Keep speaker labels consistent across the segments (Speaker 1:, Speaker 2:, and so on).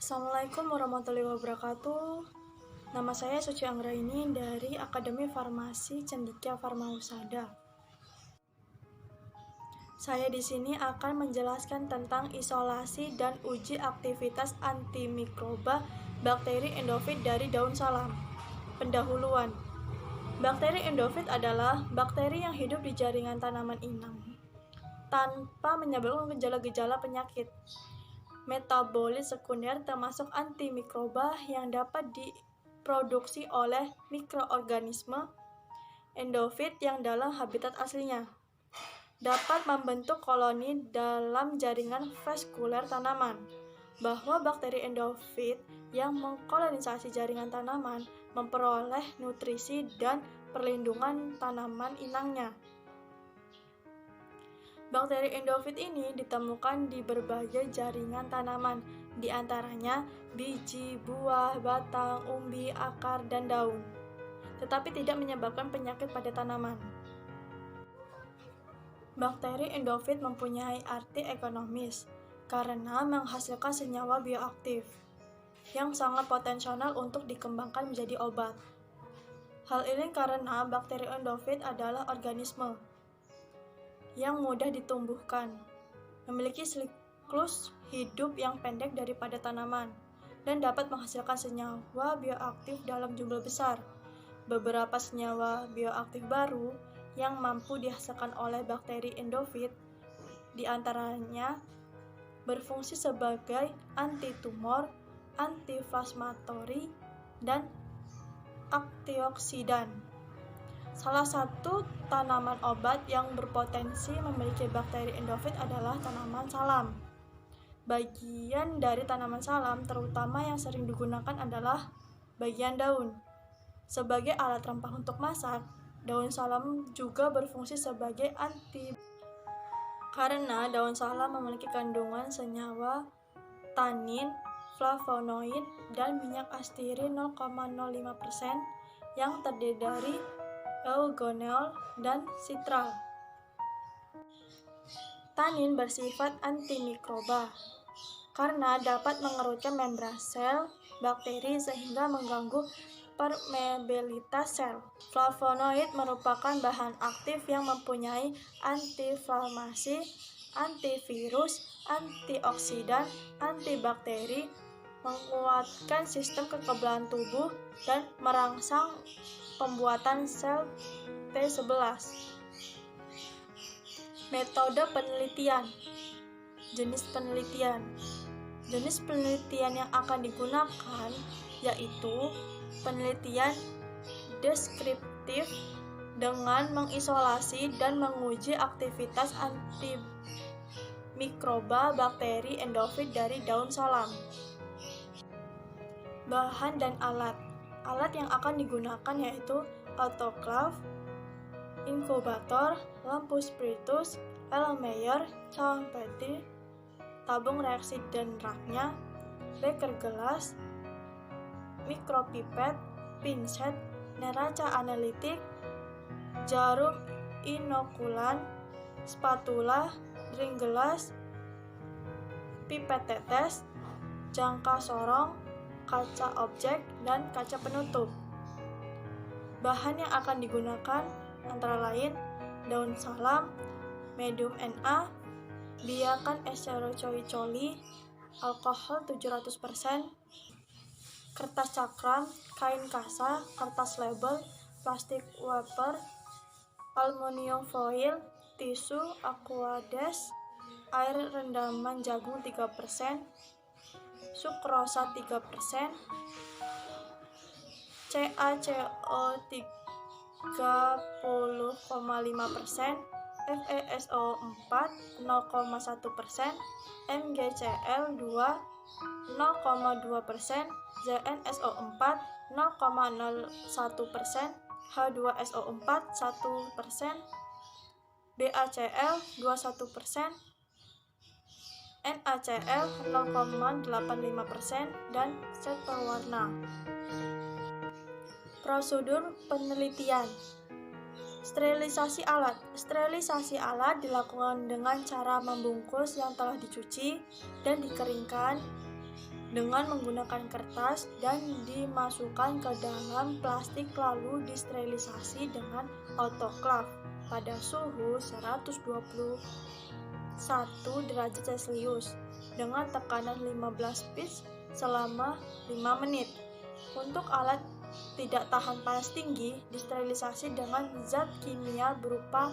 Speaker 1: Assalamualaikum warahmatullahi wabarakatuh. Nama saya Suci Anggraini dari Akademi Farmasi Cendikia Farmahusada. Saya di sini akan menjelaskan tentang isolasi dan uji aktivitas antimikroba bakteri endofit dari daun salam. Pendahuluan. Bakteri endofit adalah bakteri yang hidup di jaringan tanaman inang tanpa menyebabkan gejala-gejala penyakit metabolit sekunder, termasuk antimikroba yang dapat diproduksi oleh mikroorganisme endofit yang dalam habitat aslinya. Dapat membentuk koloni dalam jaringan vaskuler tanaman. Bahwa bakteri endofit yang mengkolonisasi jaringan tanaman memperoleh nutrisi dan perlindungan tanaman inangnya. Bakteri endofit ini ditemukan di berbagai jaringan tanaman, di antaranya biji, buah, batang, umbi, akar, dan daun, tetapi tidak menyebabkan penyakit pada tanaman. Bakteri endofit mempunyai arti ekonomis karena menghasilkan senyawa bioaktif yang sangat potensial untuk dikembangkan menjadi obat. Hal ini karena bakteri endofit adalah organisme yang mudah ditumbuhkan, memiliki siklus hidup yang pendek daripada tanaman, dan dapat menghasilkan senyawa bioaktif dalam jumlah besar. Beberapa senyawa bioaktif baru yang mampu dihasilkan oleh bakteri endofit diantaranya berfungsi sebagai antitumor, antiinflamatori, dan antioksidan. Salah satu tanaman obat yang berpotensi memiliki bakteri endofit adalah tanaman salam. Bagian dari tanaman salam, terutama yang sering digunakan adalah bagian daun. Sebagai alat rempah untuk masak, daun salam juga berfungsi sebagai karena daun salam memiliki kandungan senyawa tanin, flavonoid, dan minyak astirin 0,05% yang terdiri dari eugenol dan sitral. Tanin bersifat antimikroba karena dapat mengerutkan membran sel bakteri sehingga mengganggu permeabilitas sel. Flavonoid merupakan bahan aktif yang mempunyai antiinflamasi, antivirus, antioksidan, antibakteri, menguatkan sistem kekebalan tubuh, dan merangsang pembuatan sel T11. Metode penelitian. Jenis penelitian. Jenis penelitian yang akan digunakan yaitu penelitian deskriptif dengan mengisolasi dan menguji aktivitas antimikroba bakteri endofit dari daun salam. Bahan dan alat. Alat yang akan digunakan yaitu autoklaf, inkubator, lampu spiritus, Erlenmeyer, cawan Petri, tabung reaksi dan raknya, beker gelas, mikropipet, pinset, neraca analitik, jarum inokulan, spatula, drink gelas, pipet tetes, jangka sorong, kaca objek, dan kaca penutup. Bahan yang akan digunakan antara lain daun salam, medium Na, biakan eserocoicoli, alkohol 700%, kertas cakram, kain kasa, kertas label, plastik wafer, aluminium foil, tisu, aquades, air rendaman jagung 3%, sukrosa 3%, CaCO 30,5%, FeSO 4 0,1%, MgCl 2 0,2%, ZnSO 4 0,01%, H2SO 4 1%, BaCl 21%, NaCl 0,85%, dan zat pewarna. Prosedur penelitian. Sterilisasi alat. Sterilisasi alat dilakukan dengan cara membungkus yang telah dicuci dan dikeringkan dengan menggunakan kertas dan dimasukkan ke dalam plastik lalu disterilisasi dengan autoclave pada suhu 121 derajat Celcius dengan tekanan 15 pitch selama 5 menit. Untuk alat tidak tahan panas tinggi, disterilisasi dengan zat kimia berupa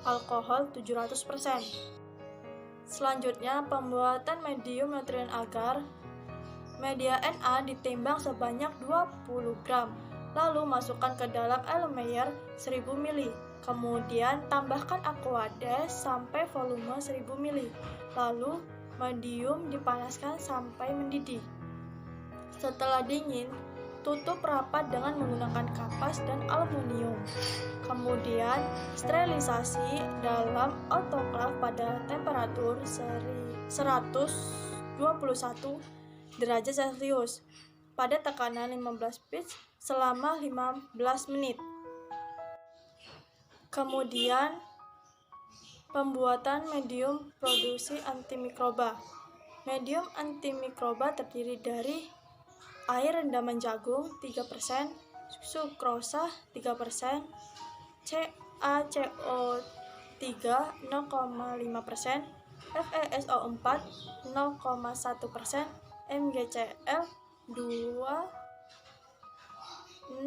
Speaker 1: alkohol 700%. Selanjutnya, pembuatan medium nutrien agar. Media Na ditimbang sebanyak 20 gram, lalu masukkan ke dalam Erlenmeyer 1000 ml. Kemudian tambahkan Aquades sampai volume 1000 ml. Lalu medium dipanaskan sampai mendidih. Setelah dingin, tutup rapat dengan menggunakan kapas dan aluminium. Kemudian sterilisasi dalam autoclave pada temperatur 121 derajat Celcius pada tekanan 15 pitch selama 15 menit. Kemudian pembuatan medium produksi antimikroba. Medium antimikroba terdiri dari air rendaman jagung 3%, sukrosa 3%, CaCO3 0,5%, FeSO4 0,1%, MgCl 0,2%,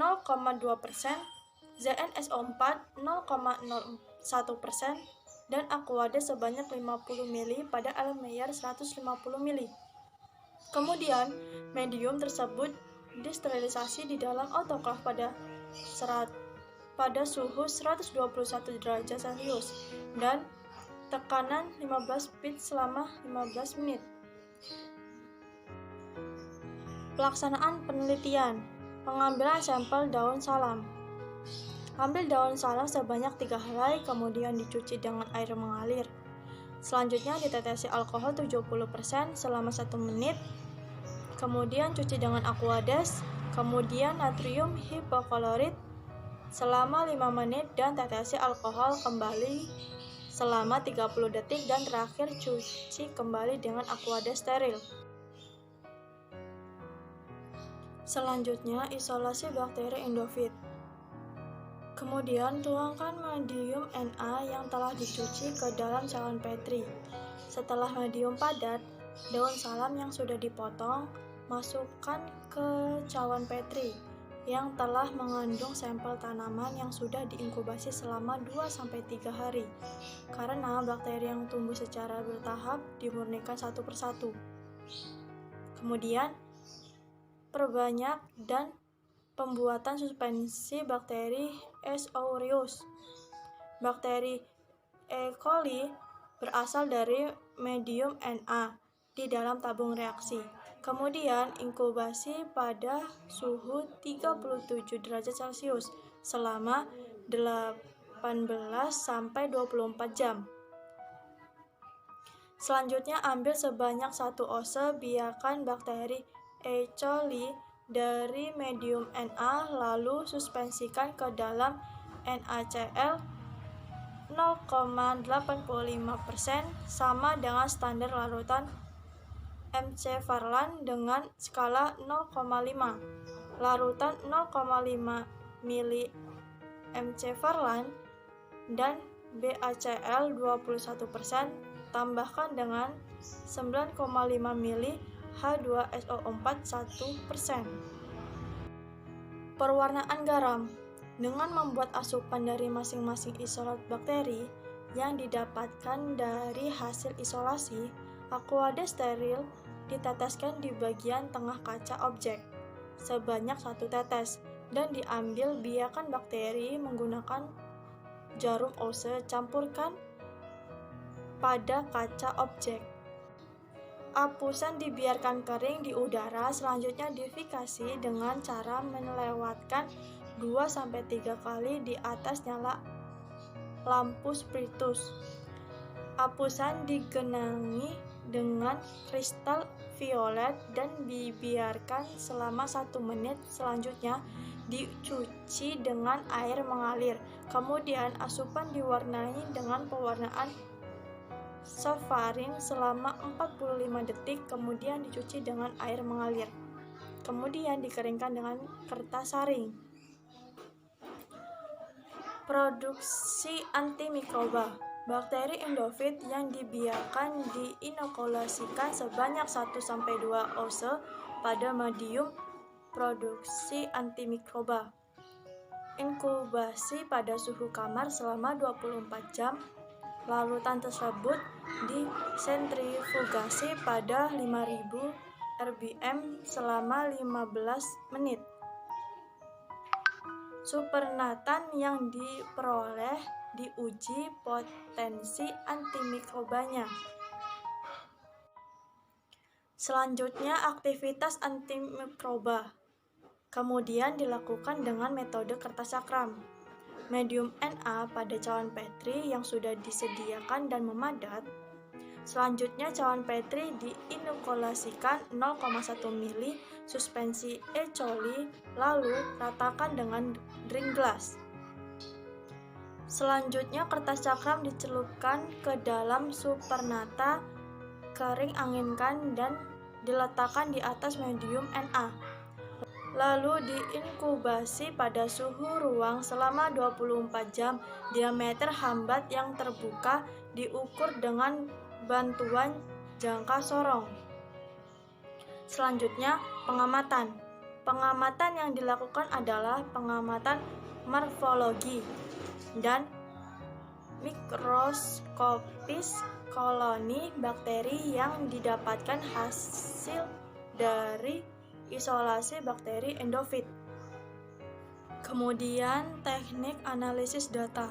Speaker 1: ZnSO4 0,01%, dan Aquades sebanyak 50 ml pada Erlenmeyer 150 ml. Kemudian, medium tersebut disterilisasi di dalam autoclave pada suhu 121 derajat Celcius dan tekanan 15 pitch selama 15 menit. Pelaksanaan penelitian. Pengambilan sampel daun salam. Ambil daun salam sebanyak 3 helai, kemudian dicuci dengan air mengalir. Selanjutnya ditetesi alkohol 70% selama 1 menit. Kemudian cuci dengan Aquades, kemudian natrium hipoklorit selama 5 menit dan tetesi alkohol kembali selama 30 detik dan terakhir cuci kembali dengan Aquades steril. Selanjutnya, isolasi bakteri endofit. Kemudian, tuangkan medium Na yang telah dicuci ke dalam cawan Petri. Setelah medium padat, daun salam yang sudah dipotong masukkan ke cawan Petri yang telah mengandung sampel tanaman yang sudah diinkubasi selama 2-3 hari. Karena bakteri yang tumbuh secara bertahap dimurnikan satu persatu. Kemudian, perbanyak dan pembuatan suspensi bakteri S. aureus. Bakteri E. coli berasal dari medium Na di dalam tabung reaksi. Kemudian inkubasi pada suhu 37 derajat Celcius selama 18-24 jam. Selanjutnya ambil sebanyak 1 ounce biakan bakteri E. coli dari medium Na lalu suspensikan ke dalam NaCl 0,85% sama dengan standar larutan MC-Farlan dengan skala 0,5. Larutan 0,5 mili MC-Farlan dan BaCl 21% tambahkan dengan 9,5 mili H2SO4 1%. Perwarnaan garam. Dengan membuat asupan dari masing-masing isolat bakteri yang didapatkan dari hasil isolasi, Aquades steril diteteskan di bagian tengah kaca objek sebanyak 1 tetes dan diambil biakan bakteri menggunakan jarum Ose, campurkan pada kaca objek. Apusan dibiarkan kering di udara, selanjutnya difikasi dengan cara melewatkan 2-3 kali di atas nyala lampu spiritus. Apusan digenangi dengan kristal violet dan dibiarkan selama 1 menit. Selanjutnya dicuci dengan air mengalir. Kemudian asupan diwarnai dengan pewarnaan sofaring selama 45 detik, kemudian dicuci dengan air mengalir. Kemudian dikeringkan dengan kertas saring. Produksi antimikroba. Bakteri endofit yang dibiarkan diinokulasikan sebanyak 1-2 oz pada medium produksi antimikroba. Inkubasi pada suhu kamar selama 24 jam. Larutan tersebut disentrifugasi pada 5000 rpm selama 15 menit. Supernatan yang diperoleh diuji potensi antimikrobanya. Selanjutnya, aktivitas antimikroba. Kemudian dilakukan dengan metode kertas cakram. Medium Na pada cawan Petri yang sudah disediakan dan memadat. Selanjutnya, cawan Petri diinokulasikan 0,1 ml suspensi E. coli, lalu ratakan dengan drink glass. Selanjutnya, kertas cakram dicelupkan ke dalam supernata, kering anginkan dan diletakkan di atas medium Na. Lalu diinkubasi pada suhu ruang selama 24 jam. Diameter hambat yang terbuka diukur dengan bantuan jangka sorong. Selanjutnya, pengamatan. Pengamatan yang dilakukan adalah pengamatan morfologi dan mikroskopis koloni bakteri yang didapatkan hasil dari isolasi bakteri endofit. Kemudian, teknik analisis data.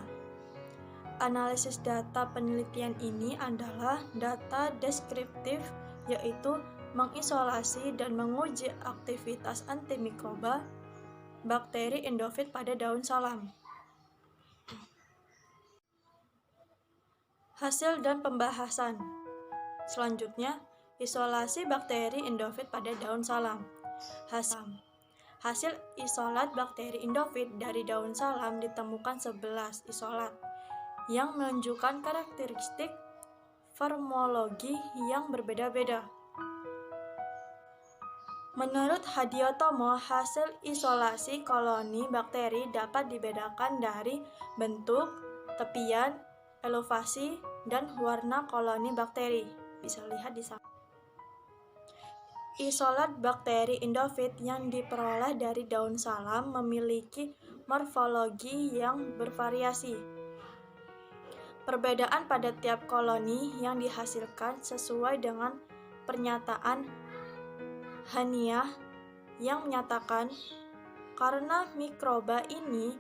Speaker 1: Analisis data penelitian ini adalah data deskriptif, yaitu mengisolasi dan menguji aktivitas antimikroba bakteri endofit pada daun salam. Hasil dan pembahasan. Selanjutnya, isolasi bakteri endofit pada daun salam. Hasil isolat bakteri endofit dari daun salam ditemukan 11 isolat yang menunjukkan karakteristik formologi yang berbeda-beda. Menurut Hadiotomo, hasil isolasi koloni bakteri dapat dibedakan dari bentuk, tepian, elevasi, dan warna koloni bakteri. Bisa lihat di sana. Isolat bakteri endofit yang diperoleh dari daun salam memiliki morfologi yang bervariasi. Perbedaan pada tiap koloni yang dihasilkan sesuai dengan pernyataan Haniah yang menyatakan karena mikroba ini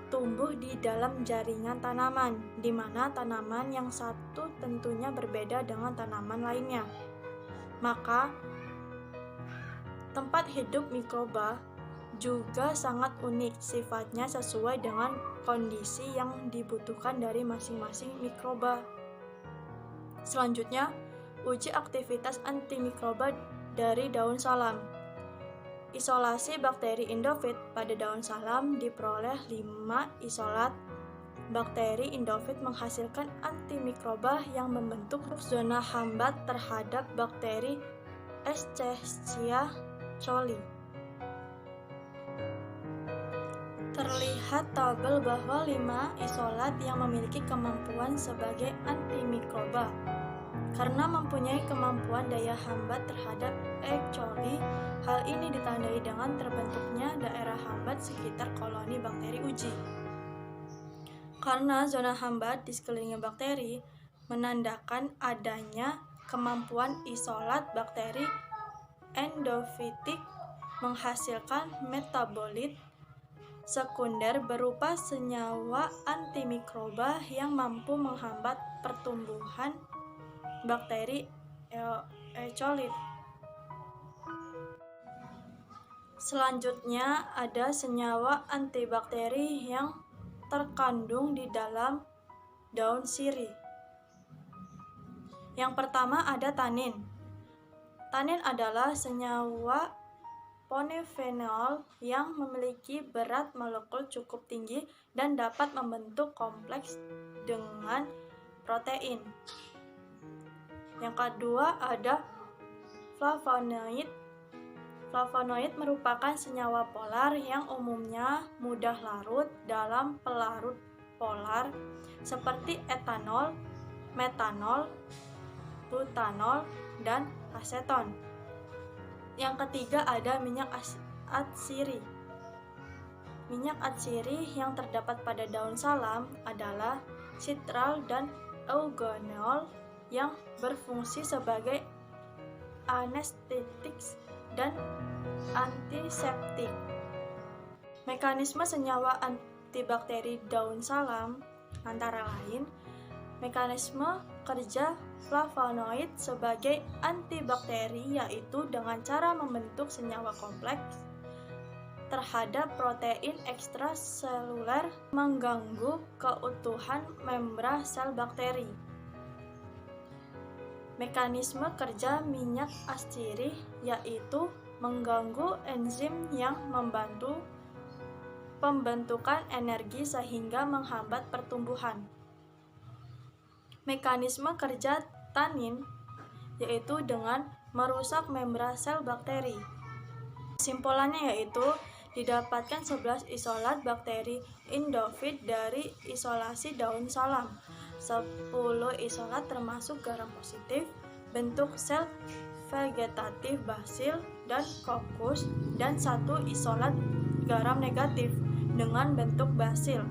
Speaker 1: tumbuh di dalam jaringan tanaman, di mana tanaman yang satu tentunya berbeda dengan tanaman lainnya. Maka, tempat hidup mikroba juga sangat unik, sifatnya sesuai dengan kondisi yang dibutuhkan dari masing-masing mikroba. Selanjutnya, uji aktivitas antimikroba dari daun salam. Isolasi bakteri endofit pada daun salam diperoleh 5 isolat. Bakteri endofit menghasilkan antimikroba yang membentuk zona hambat terhadap bakteri Escherichia coli. Terlihat tabel bahwa 5 isolat yang memiliki kemampuan sebagai antimikroba. Karena mempunyai kemampuan daya hambat terhadap E. coli, hal ini ditandai dengan terbentuknya daerah hambat sekitar koloni bakteri uji. Karena zona hambat di sekeliling bakteri menandakan adanya kemampuan isolat bakteri endofitik menghasilkan metabolit sekunder berupa senyawa antimikroba yang mampu menghambat pertumbuhan bakteri E. coli. Selanjutnya ada senyawa antibakteri yang terkandung di dalam daun sirih. Yang pertama ada tanin. Tanin adalah senyawa polifenol yang memiliki berat molekul cukup tinggi dan dapat membentuk kompleks dengan protein. Yang kedua ada flavonoid. Flavonoid merupakan senyawa polar yang umumnya mudah larut dalam pelarut polar seperti etanol, metanol, butanol, dan aseton. Yang ketiga ada minyak atsiri. Minyak atsiri yang terdapat pada daun salam adalah citral dan eugenol yang berfungsi sebagai anestetik dan antiseptik. Mekanisme senyawa antibakteri daun salam antara lain mekanisme kerja flavonoid sebagai antibakteri, yaitu dengan cara membentuk senyawa kompleks terhadap protein ekstraseluler mengganggu keutuhan membran sel bakteri. Mekanisme kerja minyak atsiri yaitu mengganggu enzim yang membantu pembentukan energi sehingga menghambat pertumbuhan. Mekanisme kerja tanin yaitu dengan merusak membran sel bakteri. Kesimpulannya yaitu didapatkan 11 isolat bakteri endofit dari isolasi daun salam. 10 isolat termasuk garam positif, bentuk sel vegetatif basil dan kokus, dan 1 isolat garam negatif dengan bentuk basil,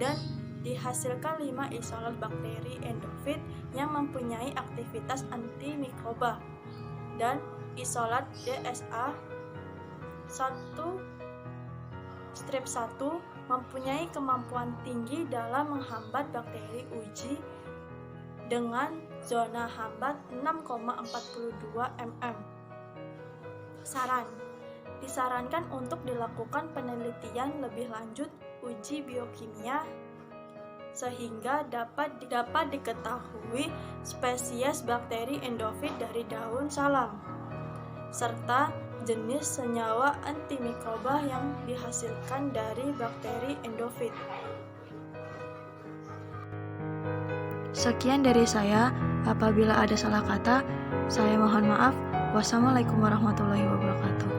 Speaker 1: dan dihasilkan 5 isolat bakteri endofit yang mempunyai aktivitas antimikroba, dan isolat DSA 1 mempunyai kemampuan tinggi dalam menghambat bakteri uji dengan zona hambat 6,42 mm. Saran: disarankan untuk dilakukan penelitian lebih lanjut uji biokimia sehingga dapat diketahui spesies bakteri endofit dari daun salam serta jenis senyawa antimikroba yang dihasilkan dari bakteri endofit. Sekian dari saya. Apabila ada salah kata, saya mohon maaf. Wassalamualaikum warahmatullahi wabarakatuh.